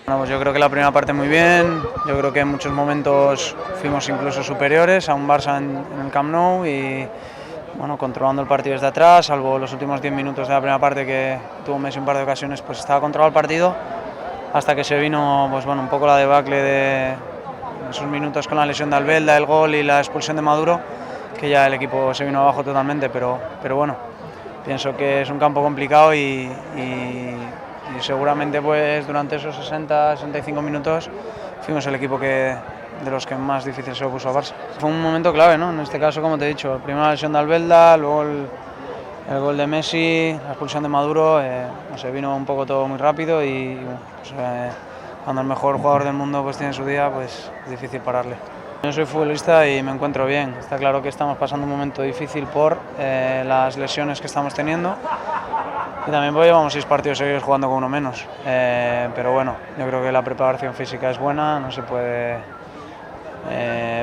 Bueno, pues yo creo que la primera parte muy bien, yo creo que en muchos momentos fuimos incluso superiores a un Barça en el Camp Nou y bueno, controlando el partido desde atrás, salvo los últimos 10 minutos de la primera parte que tuvo Messi un par de ocasiones, pues estaba controlado el partido hasta que se vino pues bueno, un poco la debacle de esos minutos con la lesión de Albelda, el gol y la expulsión de Maduro, que ya el equipo se vino abajo totalmente, pero bueno, pienso que es un campo complicado y seguramente pues durante esos 60-65 minutos fuimos el equipo de los que más difícil se lo puso a Barça. Fue un momento clave, ¿no? En este caso, como te he dicho, primero la lesión de Albelda, luego el gol de Messi, la expulsión de Maduro, no sé, vino un poco todo muy rápido y pues, cuando el mejor jugador del mundo pues tiene su día, pues es difícil pararle. Yo soy futbolista y me encuentro bien. Está claro que estamos pasando un momento difícil por las lesiones que estamos teniendo y también pues llevamos 6 partidos seguidos jugando con uno menos. Pero bueno, yo creo que la preparación física es buena, no se puede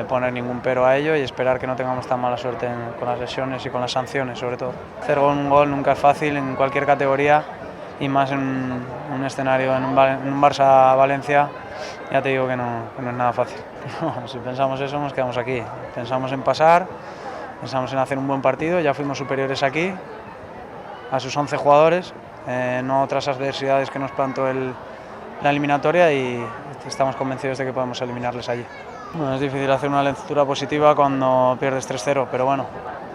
poner ningún pero a ello y esperar que no tengamos tan mala suerte con las lesiones y con las sanciones sobre todo. Hacer un gol nunca es fácil en cualquier categoría y más en un escenario, en un Barça-Valencia, ya te digo que no es nada fácil. No, si pensamos eso nos quedamos aquí, pensamos en pasar, pensamos en hacer un buen partido, ya fuimos superiores aquí a sus 11 jugadores, no otras adversidades que nos plantó la eliminatoria y estamos convencidos de que podemos eliminarles allí. Bueno, es difícil hacer una lectura positiva cuando pierdes 3-0, pero bueno,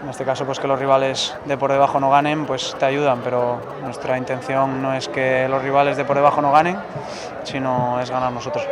en este caso pues que los rivales de por debajo no ganen, pues te ayudan, pero nuestra intención no es que los rivales de por debajo no ganen, sino es ganar nosotros.